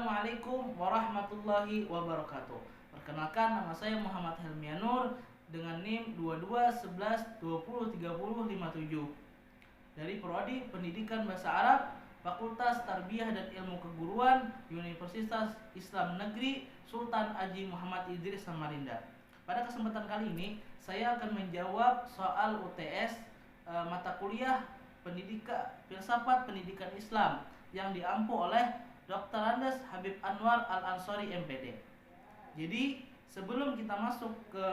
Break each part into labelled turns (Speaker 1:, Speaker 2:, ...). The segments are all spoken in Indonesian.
Speaker 1: Assalamualaikum warahmatullahi wabarakatuh. Perkenalkan, nama saya Muhammad Helmianur dengan NIM 2211203057 dari Prodi Pendidikan Bahasa Arab, Fakultas Tarbiyah dan Ilmu Keguruan, Universitas Islam Negeri Sultan Haji Muhammad Idris Samarinda. Pada kesempatan kali ini, saya akan menjawab soal UTS mata kuliah Pendidikan Filsafat Pendidikan Islam yang diampu oleh Dr. Andes Habib Anwar Al-Ansori MPD. Jadi sebelum kita masuk ke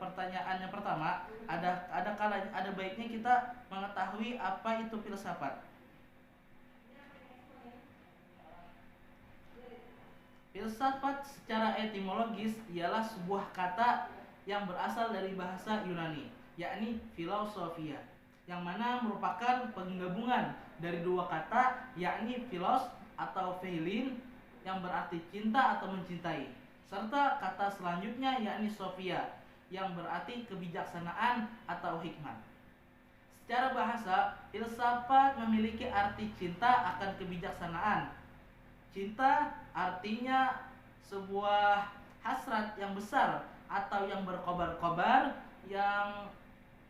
Speaker 1: pertanyaan yang pertama, ada baiknya kita mengetahui apa itu filsafat. Filsafat secara etimologis ialah sebuah kata yang berasal dari bahasa Yunani, yakni filosofia, yang mana merupakan penggabungan dari dua kata, yakni philos atau feilin yang berarti cinta atau mencintai, serta kata selanjutnya yakni sophia yang berarti kebijaksanaan atau hikmah. Secara bahasa, filsafat memiliki arti cinta akan kebijaksanaan. Cinta artinya sebuah hasrat yang besar atau yang berkobar-kobar, yang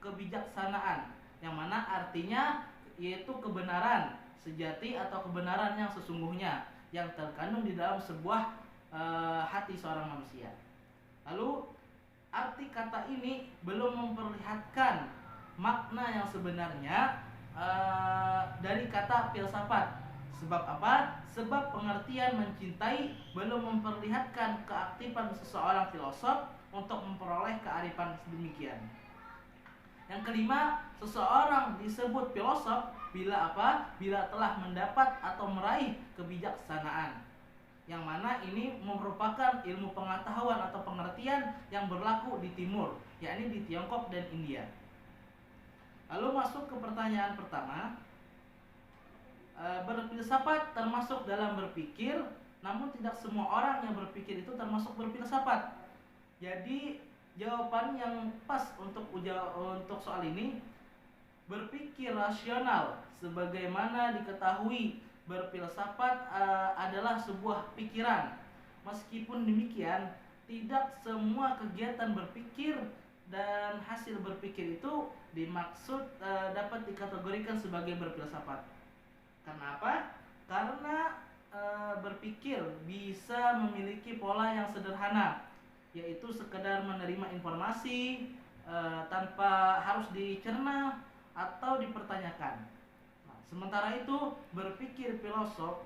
Speaker 1: kebijaksanaan, yang mana artinya yaitu kebenaran sejati atau kebenaran yang sesungguhnya yang terkandung di dalam sebuah hati seorang manusia. Lalu arti kata ini belum memperlihatkan makna yang sebenarnya dari kata filsafat. Sebab apa? Sebab pengertian mencintai belum memperlihatkan keaktifan seseorang filosof untuk memperoleh kearifan sedemikian. Yang kelima, seseorang disebut filosof bila apa? Bila telah mendapat atau meraih kebijaksanaan, yang mana ini merupakan ilmu pengetahuan atau pengertian yang berlaku di timur, yakni di Tiongkok dan India. Lalu masuk ke pertanyaan pertama. Berfilsafat termasuk dalam berpikir, namun tidak semua orang yang berpikir itu termasuk berfilsafat. Jadi jawaban yang pas untuk soal ini, berpikir rasional sebagaimana diketahui berfilsafat adalah sebuah pikiran. Meskipun demikian, tidak semua kegiatan berpikir dan hasil berpikir itu dimaksud dapat dikategorikan sebagai berfilsafat. Kenapa? Karena berpikir bisa memiliki pola yang sederhana, yaitu sekedar menerima informasi tanpa harus dicerna atau dipertanyakan. Nah, sementara itu berpikir filosof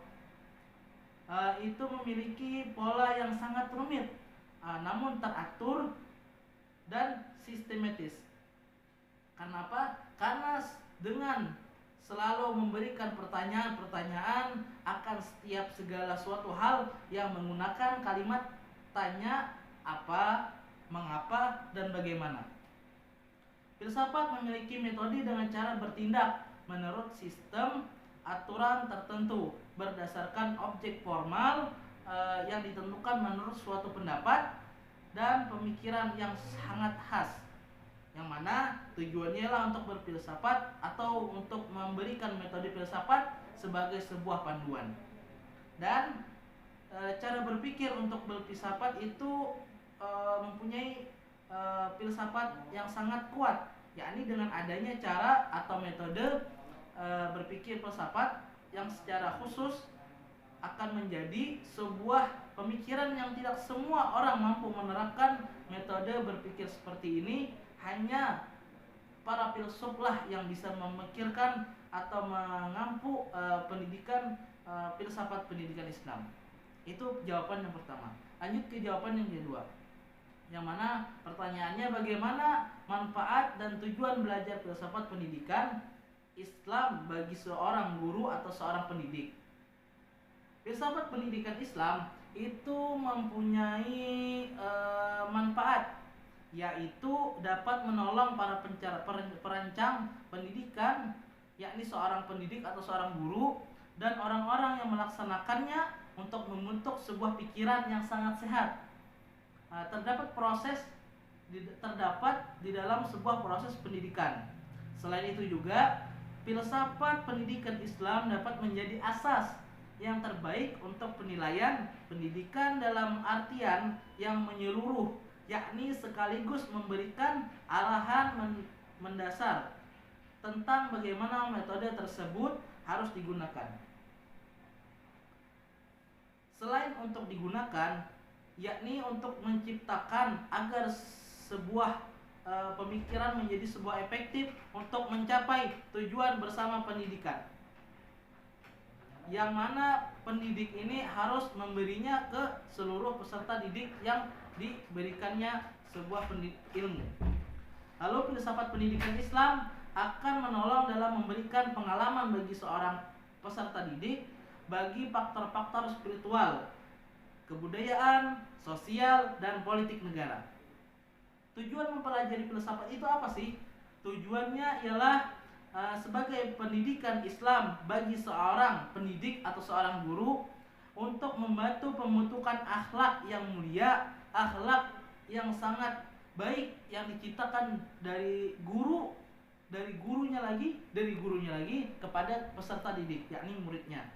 Speaker 1: itu memiliki pola yang sangat rumit, namun teratur dan sistematis. Kenapa? Karena dengan selalu memberikan pertanyaan-pertanyaan akan setiap segala suatu hal yang menggunakan kalimat tanya, apa, mengapa, dan bagaimana. Filsafat memiliki metode dengan cara bertindak menurut sistem aturan tertentu berdasarkan objek formal yang ditentukan menurut suatu pendapat dan pemikiran yang sangat khas, yang mana tujuannya lah untuk berfilsafat atau untuk memberikan metode filsafat sebagai sebuah panduan. Dan cara berpikir untuk berfilsafat itu mempunyai filsafat yang sangat kuat, yakni dengan adanya cara atau metode berpikir filsafat yang secara khusus akan menjadi sebuah pemikiran yang tidak semua orang mampu menerapkan metode berpikir seperti ini. Hanya para filsuf lah yang bisa memikirkan atau mengampu pendidikan filsafat pendidikan Islam. Itu jawaban yang pertama. Lanjut ke jawaban yang kedua, yang mana pertanyaannya bagaimana manfaat dan tujuan belajar filsafat pendidikan Islam bagi seorang guru atau seorang pendidik. Filsafat pendidikan Islam itu mempunyai manfaat, yaitu dapat menolong para perancang pendidikan, yakni seorang pendidik atau seorang guru, dan orang-orang yang melaksanakannya untuk membentuk sebuah pikiran yang sangat sehat. Terdapat di dalam sebuah proses pendidikan. Selain itu juga, filsafat pendidikan Islam dapat menjadi asas yang terbaik untuk penilaian pendidikan dalam artian yang menyeluruh, yakni sekaligus memberikan arahan mendasar tentang bagaimana metode tersebut harus digunakan. Selain untuk digunakan, yakni untuk menciptakan agar sebuah pemikiran menjadi sebuah efektif untuk mencapai tujuan bersama pendidikan, yang mana pendidik ini harus memberinya ke seluruh peserta didik yang diberikannya sebuah ilmu. Lalu filsafat pendidikan Islam akan menolong dalam memberikan pengalaman bagi seorang peserta didik bagi faktor-faktor spiritual, kebudayaan, sosial, dan politik negara. Tujuan mempelajari filsafat itu apa sih? Tujuannya ialah sebagai pendidikan Islam bagi seorang pendidik atau seorang guru untuk membantu pembentukan akhlak yang mulia, akhlak yang sangat baik yang diciptakan dari gurunya lagi kepada peserta didik, yakni muridnya.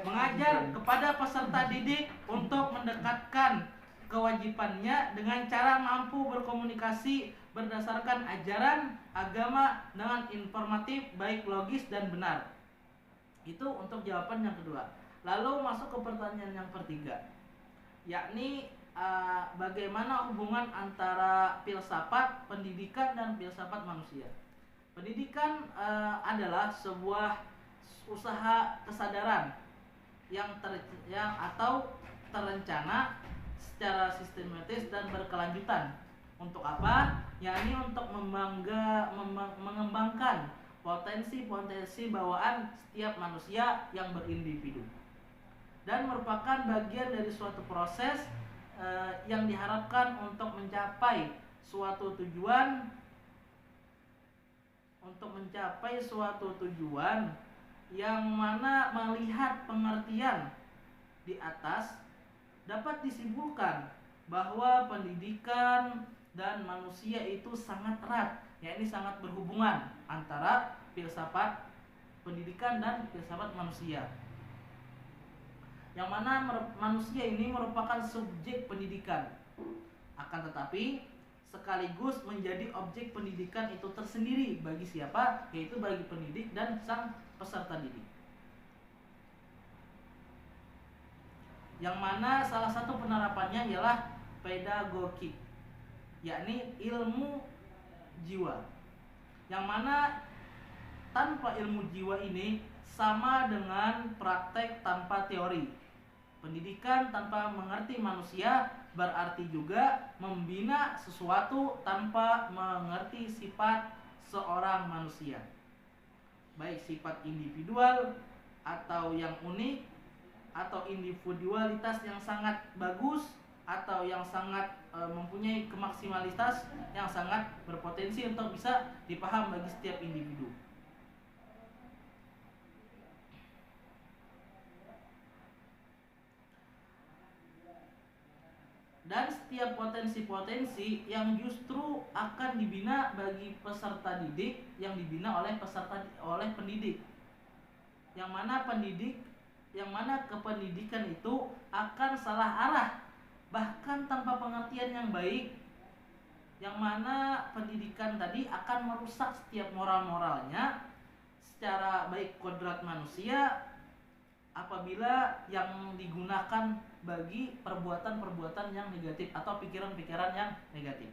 Speaker 1: Mengajar kepada peserta didik untuk mendekatkan kewajibannya dengan cara mampu berkomunikasi berdasarkan ajaran agama dengan informatif, baik logis dan benar. Itu untuk jawaban yang kedua. Lalu masuk ke pertanyaan yang ketiga, yakni bagaimana hubungan antara filsafat pendidikan dan filsafat manusia. Pendidikan adalah sebuah usaha kesadaran yang terencana secara sistematis dan berkelanjutan. Untuk apa? Yakni untuk mengembangkan potensi-potensi bawaan setiap manusia yang berindividu, dan merupakan bagian dari suatu proses yang diharapkan untuk mencapai suatu tujuan yang mana melihat pengertian di atas dapat disimpulkan bahwa pendidikan dan manusia itu sangat erat, yakni sangat berhubungan antara filsafat pendidikan dan filsafat manusia, yang mana manusia ini merupakan subjek pendidikan, akan tetapi sekaligus menjadi objek pendidikan itu tersendiri bagi siapa? Yaitu bagi pendidik dan sang peserta didik. Yang mana salah satu penerapannya ialah pedagogi, yakni ilmu jiwa, yang mana tanpa ilmu jiwa ini sama dengan praktek tanpa teori. Pendidikan tanpa mengerti manusia berarti juga membina sesuatu tanpa mengerti sifat seorang manusia, baik sifat individual atau yang unik, atau individualitas yang sangat bagus, atau yang sangat mempunyai kemaksimalitas yang sangat berpotensi untuk bisa dipaham bagi setiap individu. Dan setiap potensi-potensi yang justru akan dibina bagi peserta didik, yang dibina oleh pendidik, yang mana kependidikan itu akan salah arah, bahkan tanpa pengertian yang baik, yang mana pendidikan tadi akan merusak setiap moral-moralnya secara baik kodrat manusia apabila yang digunakan bagi perbuatan-perbuatan yang negatif atau pikiran-pikiran yang negatif.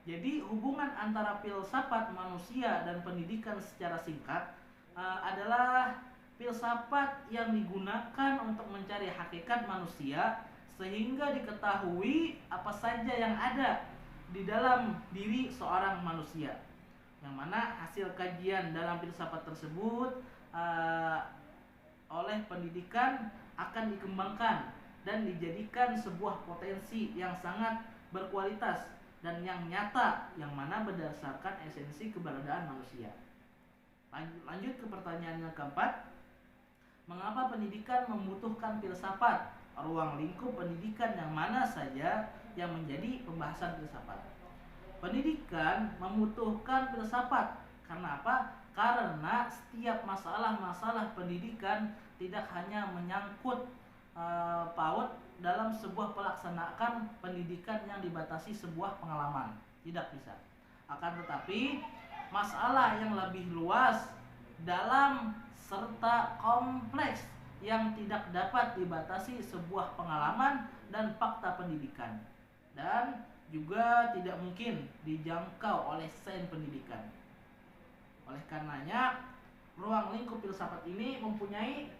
Speaker 1: Jadi hubungan antara filsafat manusia dan pendidikan secara singkat adalah filsafat yang digunakan untuk mencari hakikat manusia sehingga diketahui apa saja yang ada di dalam diri seorang manusia, yang mana hasil kajian dalam filsafat tersebut oleh pendidikan akan dikembangkan dan dijadikan sebuah potensi yang sangat berkualitas dan yang nyata, yang mana berdasarkan esensi keberadaan manusia. Lanjut ke pertanyaan yang keempat, mengapa pendidikan membutuhkan filsafat? Ruang lingkup pendidikan yang mana saja yang menjadi pembahasan filsafat? Pendidikan membutuhkan filsafat. Karena apa? karena setiap masalah-masalah pendidikan tidak hanya menyangkut PAUD dalam sebuah pelaksanaan pendidikan yang dibatasi sebuah pengalaman, tidak bisa. Akan tetapi masalah yang lebih luas dalam serta kompleks yang tidak dapat dibatasi sebuah pengalaman dan fakta pendidikan, dan juga tidak mungkin dijangkau oleh sains pendidikan. Oleh karenanya, ruang lingkup filsafat ini mempunyai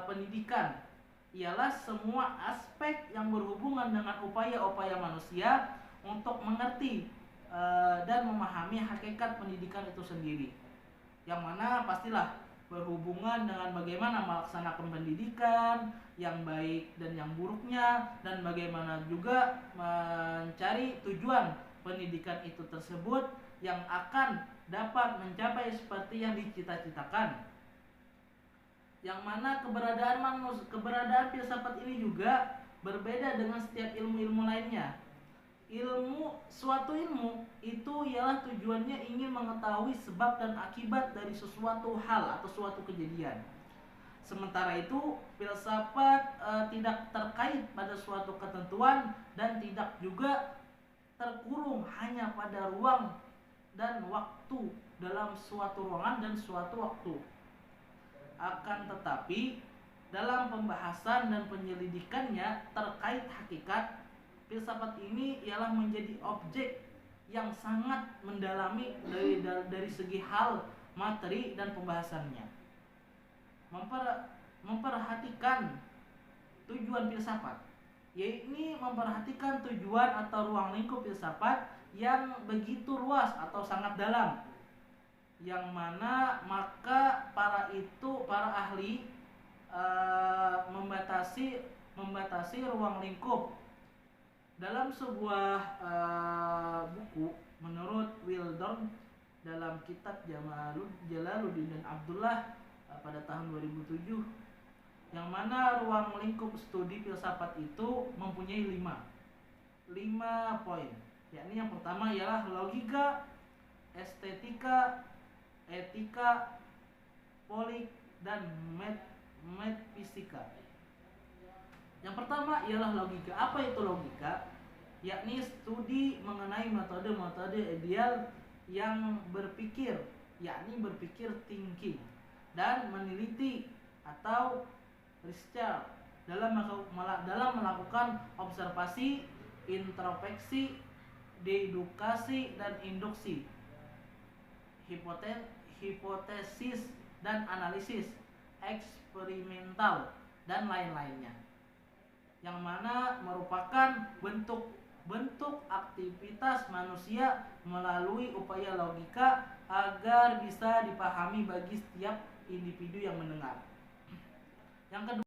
Speaker 1: pendidikan, ialah semua aspek yang berhubungan dengan upaya-upaya manusia untuk mengerti dan memahami hakikat pendidikan itu sendiri, yang mana pastilah berhubungan dengan bagaimana melaksanakan pendidikan yang baik dan yang buruknya, dan bagaimana juga mencari tujuan pendidikan itu tersebut yang akan dapat mencapai seperti yang dicita-citakan. Yang mana keberadaan filsafat ini juga berbeda dengan setiap ilmu-ilmu lainnya. Suatu ilmu itu ialah tujuannya ingin mengetahui sebab dan akibat dari sesuatu hal atau suatu kejadian. Sementara itu, filsafat tidak terkait pada suatu ketentuan dan tidak juga terkurung hanya pada ruang dan waktu dalam suatu ruangan dan suatu waktu. Akan tetapi, dalam pembahasan dan penyelidikannya terkait hakikat, filsafat ini ialah menjadi objek yang sangat mendalami dari segi hal, materi, dan pembahasannya. Memperhatikan tujuan filsafat, yaitu memperhatikan tujuan atau ruang lingkup filsafat yang begitu luas atau sangat dalam, yang mana maka para ahli membatasi ruang lingkup dalam sebuah buku. Menurut Wildorn dalam kitab Jalaluddin dan Abdullah pada tahun 2007, yang mana ruang lingkup studi filsafat itu mempunyai 5 poin, yakni yang pertama ialah logika, estetika, etika, politik, dan metafisika. Yang pertama ialah logika. Apa itu logika? Yakni studi mengenai metode-metode ideal yang berpikir, yakni berpikir thinking, dan meneliti atau research dalam melakukan observasi, introspeksi, dedukasi, dan induksi, hipotesis dan analisis eksperimental, dan lain-lainnya, yang mana merupakan bentuk aktivitas manusia melalui upaya logika agar bisa dipahami bagi setiap individu yang mendengar. Yang kedua